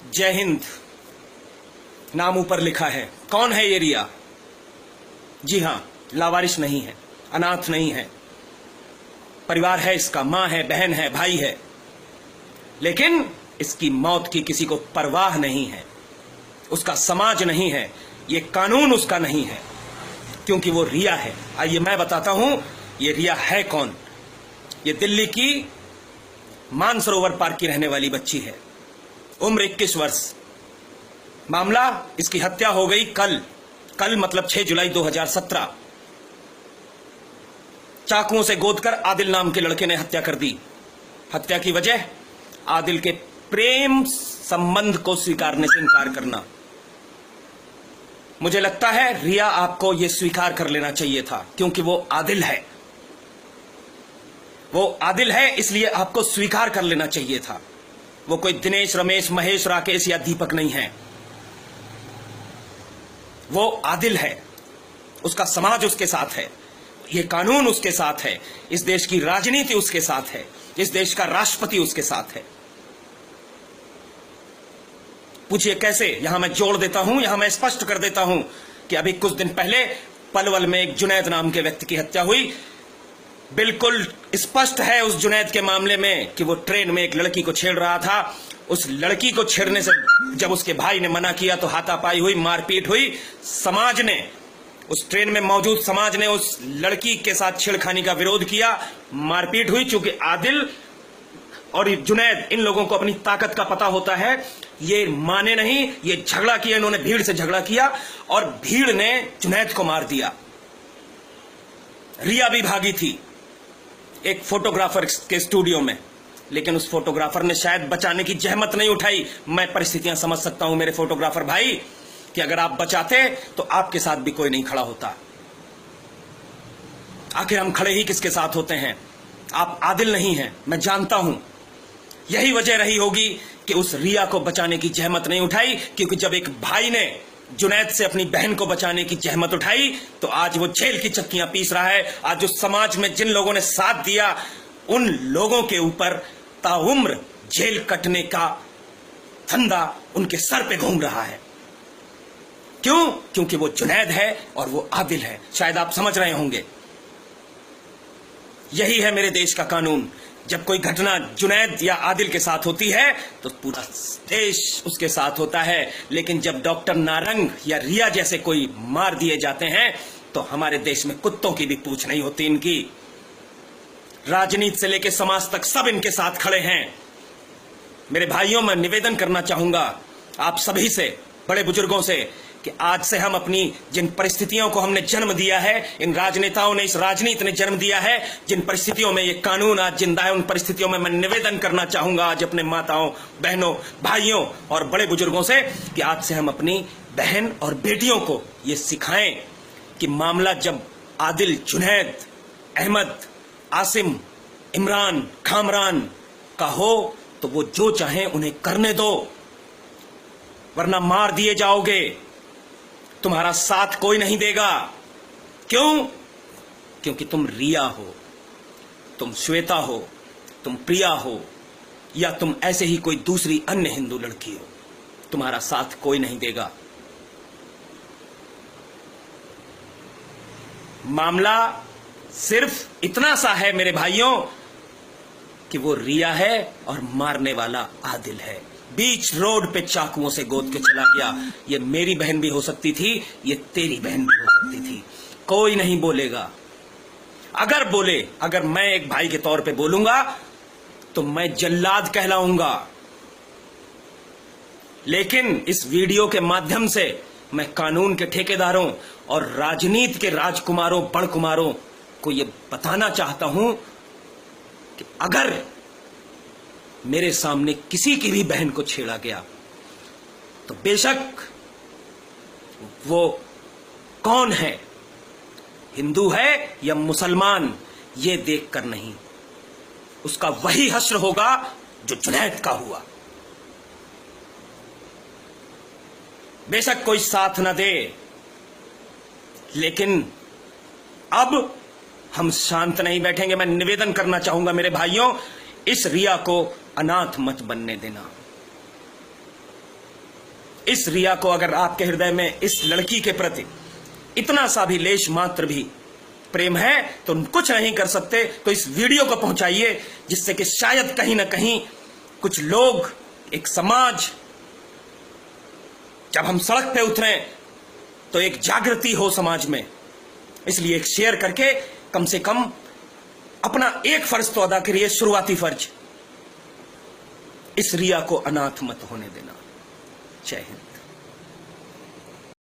जय हिंद नाम ऊपर लिखा है। कौन है ये रिया? जी हां, लावारिस नहीं है, अनाथ नहीं है, परिवार है इसका, मां है, बहन है, भाई है, लेकिन इसकी मौत की किसी को परवाह नहीं है। उसका समाज नहीं है, ये कानून उसका नहीं है, क्योंकि वो रिया है। आइए मैं बताता हूं ये रिया है कौन। ये दिल्ली की मानसरोवर पार्क की रहने वाली बच्ची है, उम्र 21 वर्ष। मामला, इसकी हत्या हो गई कल मतलब 6 जुलाई 2017। चाकुओं से गोदकर आदिल नाम के लड़के ने हत्या कर दी। हत्या की वजह आदिल के प्रेम संबंध को स्वीकारने से इनकार करना। मुझे लगता है रिया आपको यह स्वीकार कर लेना चाहिए था, क्योंकि वो आदिल है। वो आदिल है, इसलिए आपको स्वीकार कर लेना चाहिए था। वो कोई दिनेश, रमेश, महेश, राकेश या दीपक नहीं है। वो आदिल है, उसका समाज उसके साथ है, ये कानून उसके साथ है, इस देश की राजनीति उसके साथ है, इस देश का राष्ट्रपति उसके साथ है। पूछिए कैसे? यहां मैं जोड़ देता हूं, यहां मैं स्पष्ट कर देता हूं कि अभी कुछ दिन पहले पलवल में एक जुनैद नाम के व्यक्ति की हत्या हुई। बिल्कुल स्पष्ट है उस जुनैद के मामले में कि वो ट्रेन में एक लड़की को छेड़ रहा था। उस लड़की को छेड़ने से जब उसके भाई ने मना किया तो हाथापाई हुई, मारपीट हुई। समाज ने, उस ट्रेन में मौजूद समाज ने उस लड़की के साथ छेड़खानी का विरोध किया, मारपीट हुई। चूंकि आदिल और जुनैद, इन लोगों को अपनी ताकत का पता होता है, ये माने नहीं, ये झगड़ा किया, इन्होंने भीड़ से झगड़ा किया और भीड़ ने जुनैद को मार दिया। रिया भी भागी थी एक फोटोग्राफर के स्टूडियो में, लेकिन उस फोटोग्राफर ने शायद बचाने की जहमत नहीं उठाई। मैं परिस्थितियां समझ सकता हूं मेरे फोटोग्राफर भाई, कि अगर आप बचाते तो आपके साथ भी कोई नहीं खड़ा होता। आखिर हम खड़े ही किसके साथ होते हैं? आप आदिल नहीं हैं, मैं जानता हूं। यही वजह रही होगी कि उस रिया को बचाने की जहमत नहीं उठाई, क्योंकि जब एक भाई ने जुनैद से अपनी बहन को बचाने की जहमत उठाई तो आज वो जेल की चक्कियां पीस रहा है। आज उस समाज में जिन लोगों ने साथ दिया, उन लोगों के ऊपर ताउम्र जेल कटने का फंदा उनके सर पे घूम रहा है। क्यों? क्योंकि वो जुनैद है और वो आदिल है। शायद आप समझ रहे होंगे। यही है मेरे देश का कानून। जब कोई घटना जुनैद या आदिल के साथ होती है तो पूरा देश उसके साथ होता है, लेकिन जब डॉक्टर नारंग या रिया जैसे कोई मार दिए जाते हैं तो हमारे देश में कुत्तों की भी पूछ नहीं होती इनकी। राजनीति से लेकर समाज तक सब इनके साथ खड़े हैं। मेरे भाइयों, मैं निवेदन करना चाहूंगा आप सभी से, बड़े बुजुर्गों से, कि आज से हम अपनी जिन परिस्थितियों को हमने जन्म दिया है, इन राजनेताओं ने, इस राजनीति ने जन्म दिया है, जिन परिस्थितियों में ये कानून आज जिंदा है, उन परिस्थितियों में मैं निवेदन करना चाहूंगा आज अपने माताओं, बहनों, भाइयों और बड़े बुजुर्गों से कि आज से हम अपनी बहन और बेटियों को ये सिखाएं कि मामला जब आदिल, जुनैद, अहमद, आसिम, इमरान, खामरान का हो तो वो जो चाहें उन्हें करने दो, वरना मार दिए जाओगे। तुम्हारा साथ कोई नहीं देगा। क्यों? क्योंकि तुम रिया हो, तुम श्वेता हो, तुम प्रिया हो, या तुम ऐसे ही कोई दूसरी अन्य हिंदू लड़की हो। तुम्हारा साथ कोई नहीं देगा। मामला सिर्फ इतना सा है मेरे भाइयों कि वो रिया है और मारने वाला आदिल है। बीच रोड पे चाकुओं से गोद के चला गया। ये मेरी बहन भी हो सकती थी, ये तेरी बहन भी हो सकती थी। कोई नहीं बोलेगा। अगर बोले, अगर मैं एक भाई के तौर पे बोलूंगा तो मैं जल्लाद कहलाऊंगा। लेकिन इस वीडियो के माध्यम से मैं कानून के ठेकेदारों और राजनीति के राजकुमारों, बड़कुमारों को यह बताना चाहता हूं कि अगर मेरे सामने किसी की भी बहन को छेड़ा गया तो बेशक वो कौन है, हिंदू है या मुसलमान, ये देखकर नहीं, उसका वही हश्र होगा जो जुनैद का हुआ। बेशक कोई साथ न दे, लेकिन अब हम शांत नहीं बैठेंगे। मैं निवेदन करना चाहूंगा मेरे भाइयों, इस रिया को अनाथ मत बनने देना। इस रिया को अगर आपके हृदय में इस लड़की के प्रति इतना सा भी लेश मात्र भी प्रेम है तो कुछ नहीं कर सकते तो इस वीडियो को पहुंचाइए, जिससे कि शायद कहीं ना कहीं कुछ लोग, एक समाज, जब हम सड़क पे उतरे तो एक जागृति हो समाज में। इसलिए एक शेयर करके कम से कम अपना एक फर्ज तो अदा करिए, शुरुआती फर्ज, इस रिया को अनाथ मत होने देना। जय हिंद।